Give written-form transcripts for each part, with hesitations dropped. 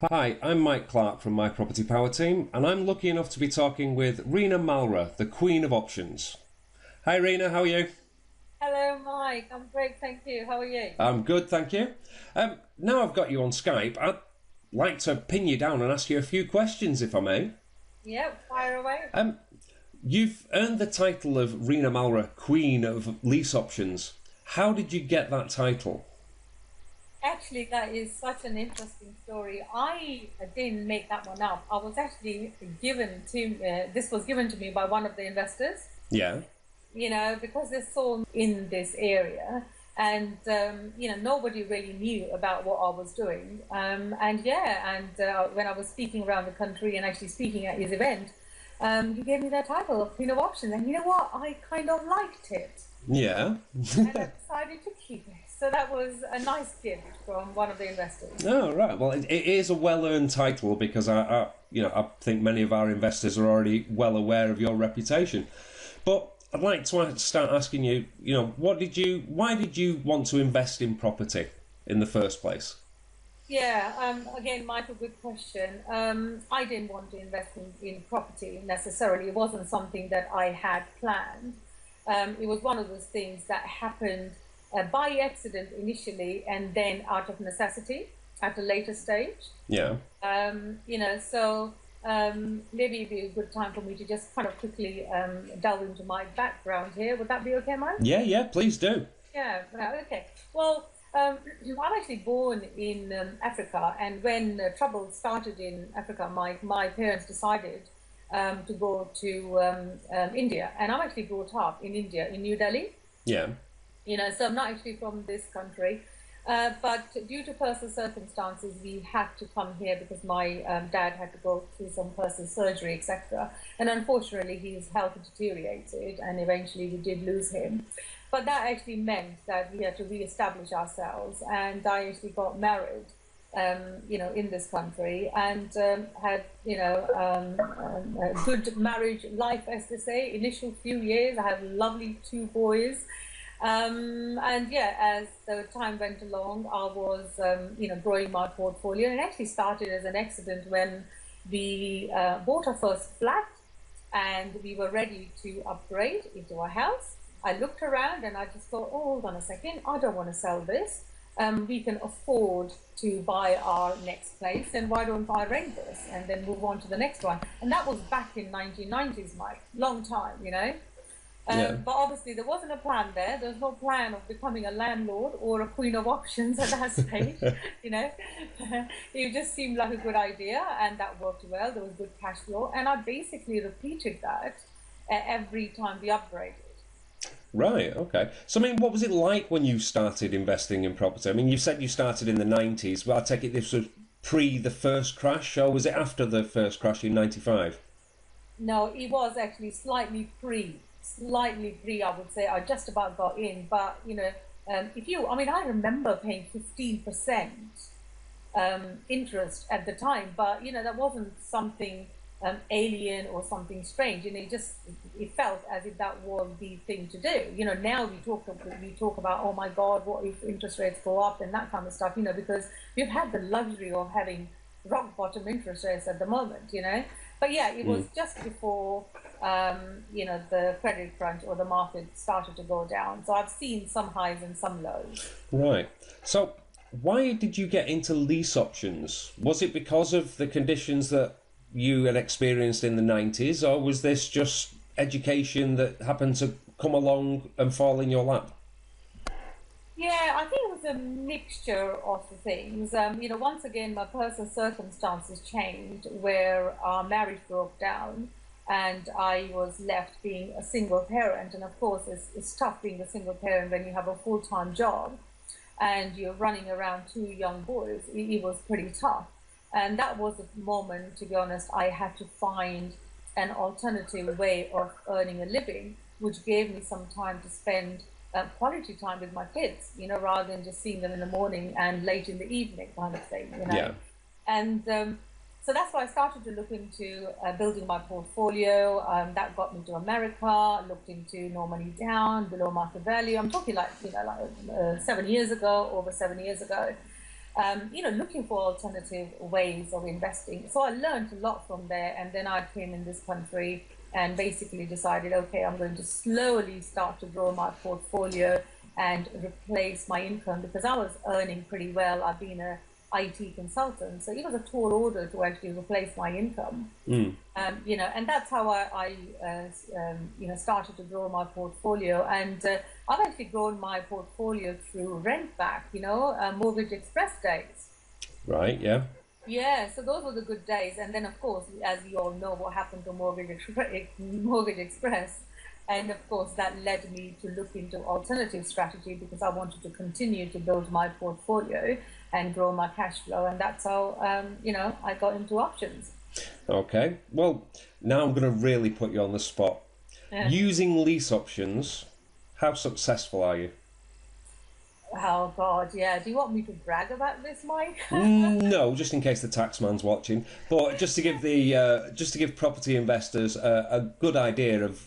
Hi, I'm Mike Clarke from My Property Power Team, and I'm lucky enough to be talking with Reena Malra, the Queen of Options. Hi Reena, how are you? Hello, Mike. I'm great, thank you. How are you? I'm good, thank you. Now I've got you on Skype, I'd like to pin you down and ask you a few questions, if I may. Yeah, fire away. You've earned the title of Reena Malra, Queen of Lease Options. How did you get that title? Actually, that is such an interesting story. I didn't make that one up. I was actually this was given to me by one of the investors, Yeah, because they saw me in this area and, nobody really knew about what I was doing. When I was speaking around the country and actually speaking at his event, he gave me that title of Queen of Options. And you know what? I kind of liked it. yeah. And I decided to keep it. So that was a nice gift from one of the investors. Oh, right. Well, it is a well-earned title because I think many of our investors are already well aware of your reputation. But I'd like to start asking you, why did you want to invest in property in the first place? Yeah, again, Michael, good question. I didn't want to invest in property necessarily. It wasn't something that I had planned. It was one of those things that happened by accident initially and then out of necessity at a later stage. Yeah. Maybe it'd be a good time for me to just kind of quickly delve into my background here. Would that be okay, Mike? Yeah, yeah. Please do. Yeah, right, okay. Well, I'm actually born in Africa, and when trouble started in Africa, my parents decided to go to India, and I'm actually brought up in India, in New Delhi. Yeah. So I'm not actually from this country. But due to personal circumstances, we had to come here because my dad had to go through some personal surgery, etc. And unfortunately, his health deteriorated, and eventually we did lose him. But that actually meant that we had to re-establish ourselves, and I actually got married, in this country, and had, a good marriage life, as they say. Initial few years, I have lovely two boys. And yeah, as the time went along, I was, growing my portfolio. And it actually started as an accident when we bought our first flat and we were ready to upgrade into a house. I looked around and I just thought, oh, hold on a second, I don't want to sell this. We can afford to buy our next place, and why don't I rent this and then move on to the next one? And that was back in 1990s, Mike, long time. Yeah. But obviously, there wasn't a plan there. There was no plan of becoming a landlord or a queen of options at that stage. You know, it just seemed like a good idea, and that worked well. There was good cash flow, and I basically repeated that every time we upgraded. Right. Okay. So, I mean, what was it like when you started investing in property? I mean, you said you started in the 90s, but I take it this was pre the first crash, or was it after the first crash in 95? No, it was actually slightly pre, I would say. I just about got in, but I mean, I remember paying 15% interest at the time, but that wasn't something alien or something strange. It felt as if that was the thing to do. Now we talk about, oh my God, what if interest rates go up and that kind of stuff. Because we've had the luxury of having rock bottom interest rates at the moment. But yeah, it was just before the credit crunch or the market started to go down. So I've seen some highs and some lows. Right. So, why did you get into lease options? Was it because of the conditions that you had experienced in the 90s, or was this just education that happened to come along and fall in your lap? Yeah, I think it was a mixture of the things. Once again, my personal circumstances changed where our marriage broke down and I was left being a single parent. And of course, it's tough being a single parent when you have a full-time job and you're running around two young boys. It was pretty tough. And that was the moment, to be honest, I had to find an alternative way of earning a living, which gave me some time to spend quality time with my kids, rather than just seeing them in the morning and late in the evening kind of thing. Yeah. And so that's why I started to look into building my portfolio. That got me to America, looked into no money down, below market value. I'm talking like 7 years ago, over 7 years ago. looking for alternative ways of investing. So I learned a lot from there, and then I came in this country and basically decided, okay, I'm going to slowly start to grow my portfolio and replace my income because I was earning pretty well. I've been a IT consultant, so it was a tall order to actually replace my income. And that's how I started to grow my portfolio. And I've actually grown my portfolio through rent back, mortgage express days. Right, yeah. Yeah, so those were the good days. And then, of course, as you all know, what happened to Mortgage Express. And of course, that led me to look into alternative strategy because I wanted to continue to build my portfolio and grow my cash flow. And that's how, I got into options. Okay. Well, now I'm going to really put you on the spot. Yeah. Using lease options, how successful are you? Oh God, yeah. Do you want me to brag about this, Mike? No, just in case the taxman's watching. But just to give property investors a good idea of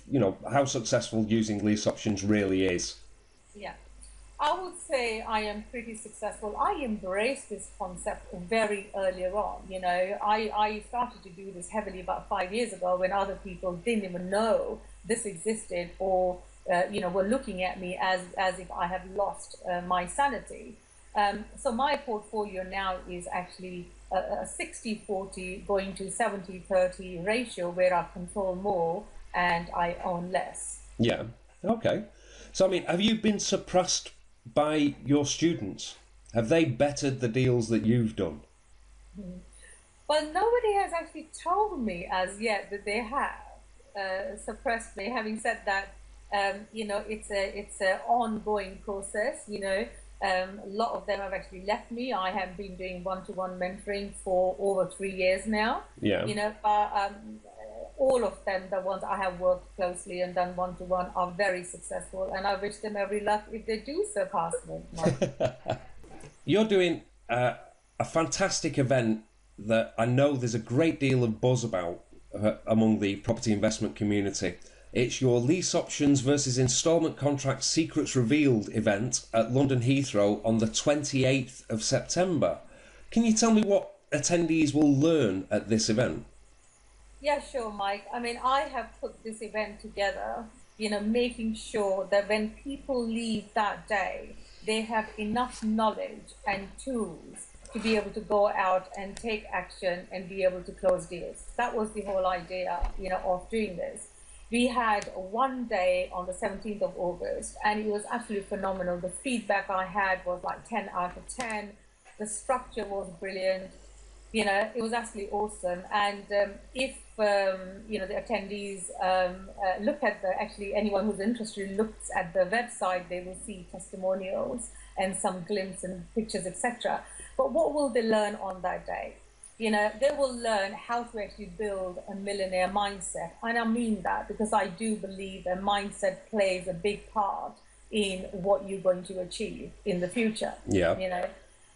how successful using lease options really is. Yeah. I would say I am pretty successful. I embraced this concept very earlier on. I started to do this heavily about 5 years ago when other people didn't even know this existed or, were looking at me as if I have lost my sanity. So my portfolio now is actually a 60-40 going to 70-30 ratio where I control more and I own less. Yeah. Okay. So, I mean, have you been suppressed by your students? Have they bettered the deals that you've done? Well, nobody has actually told me as yet that they have suppressed me. Having said that, it's a ongoing process. A lot of them have actually left me. I have been doing one-to-one mentoring for over 3 years now. Yeah. All of them, the ones I have worked closely and done one-to-one, are very successful, and I wish them every luck if they do surpass me. You're doing a fantastic event that I know there's a great deal of buzz about among the property investment community. It's your lease options versus instalment contract secrets revealed event at London Heathrow on the 28th of September. Can you tell me what attendees will learn at this event? Yeah, sure, Mike. I mean, I have put this event together, making sure that when people leave that day, they have enough knowledge and tools to be able to go out and take action and be able to close deals. That was the whole idea, of doing this. We had one day on the 17th of August, and it was absolutely phenomenal. The feedback I had was like 10 out of 10. The structure was brilliant. It was absolutely awesome. And if the attendees look at actually anyone who's interested looks at the website, they will see testimonials and some glimpses and pictures, etc. But what will they learn on that day? They will learn how to actually build a millionaire mindset. And I mean that because I do believe that mindset plays a big part in what you're going to achieve in the future. Yeah.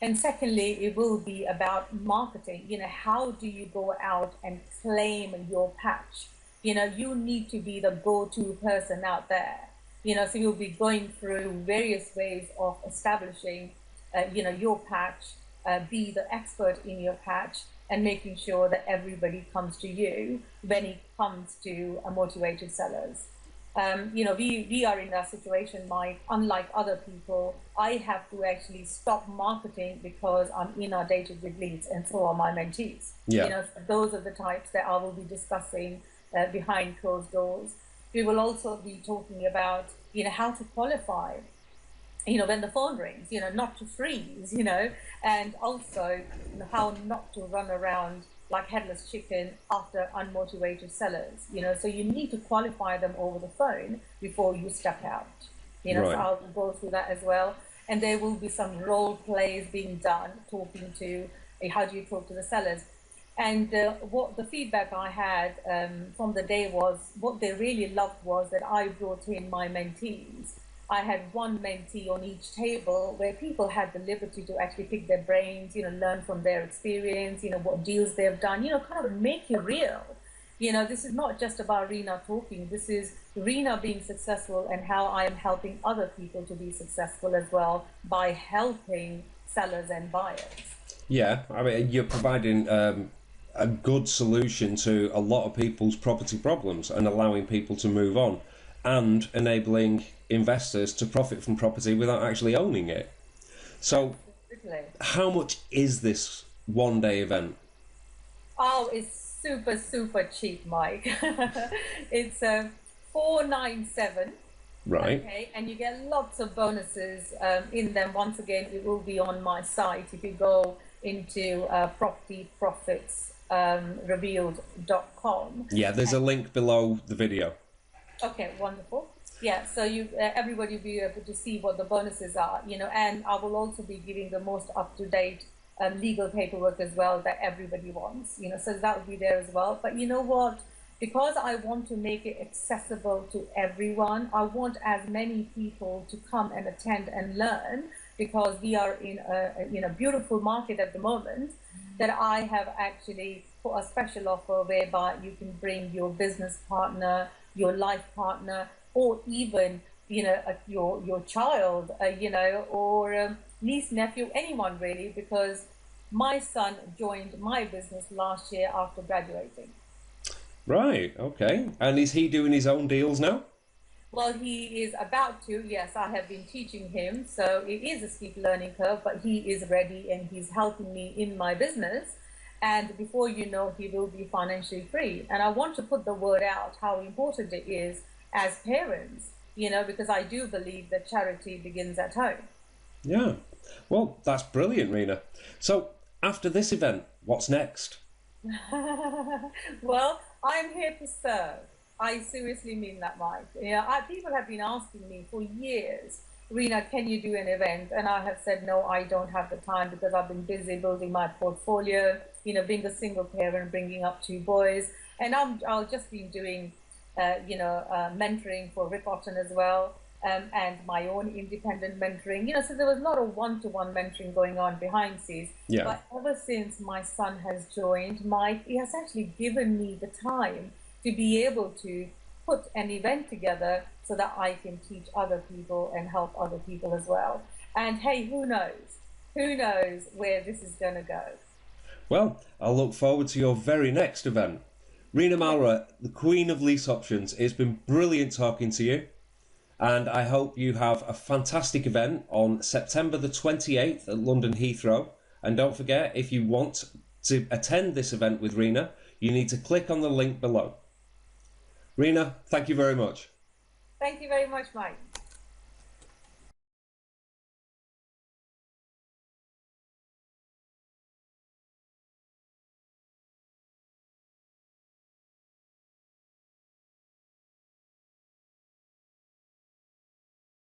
And secondly, it will be about marketing. How do you go out and claim your patch? You need to be the go-to person out there. So you'll be going through various ways of establishing, your patch, be the expert in your patch, and making sure that everybody comes to you when it comes to motivated sellers. We are in that situation, Mike. Unlike other people, I have to actually stop marketing because I'm inundated with leads, and so are my mentees. Yeah. Those are the types that I will be discussing behind closed doors. We will also be talking about, how to qualify, when the phone rings, not to freeze, and also how not to run around like headless chicken after unmotivated sellers, so you need to qualify them over the phone before you step out, Right. So I'll go through that as well. And there will be some role plays being done, talking to how do you talk to the sellers. And what the feedback I had from the day was, what they really loved was that I brought in my mentees. I had one mentee on each table where people had the liberty to actually pick their brains, learn from their experience, what deals they've done, kind of make it real. This is not just about Reena talking. This is Reena being successful and how I am helping other people to be successful as well by helping sellers and buyers. Yeah, I mean, you're providing a good solution to a lot of people's property problems and allowing people to move on and enabling investors to profit from property without actually owning it. So, Absolutely. how much is this one-day event? Oh, it's super, super cheap, Mike. It's 497. Right. Okay, and you get lots of bonuses in them. Once again, it will be on my site if you go into propertyprofits revealed.com. Yeah, there's a link below the video. Okay, wonderful. Yeah, so you everybody will be able to see what the bonuses are, and I will also be giving the most up-to-date legal paperwork as well that everybody wants, so that will be there as well. But you know what? Because I want to make it accessible to everyone, I want as many people to come and attend and learn, because we are in a beautiful market at the moment, that I have actually put a special offer whereby you can bring your business partner, your life partner, or even your child, or niece, nephew, anyone really, because my son joined my business last year after graduating. Right, okay. And is he doing his own deals now? Well, he is about to. Yes, I have been teaching him, so it is a steep learning curve, but he is ready and he's helping me in my business. And before you know, he will be financially free. And I want to put the word out how important it is as parents, because I do believe that charity begins at home. Yeah. Well, that's brilliant, Reena. So, after this event, what's next? Well, I'm here to serve. I seriously mean that, Mike. People have been asking me for years, Reena, can you do an event? And I have said, no, I don't have the time because I've been busy building my portfolio, being a single parent, bringing up two boys. And I've just been doing, mentoring for Rick Otton as well. And my own independent mentoring, so there was a lot of one-to-one mentoring going on behind scenes. Yeah. But ever since my son has joined, Mike, he has actually given me the time to be able to put an event together so that I can teach other people and help other people as well. And hey, who knows? Who knows where this is going to go? Well, I'll look forward to your very next event. Reena Malra, the Queen of Lease Options, it's been brilliant talking to you. And I hope you have a fantastic event on September the 28th at London Heathrow. And don't forget, if you want to attend this event with Reena, you need to click on the link below. Reena, thank you very much. Thank you very much, Mike.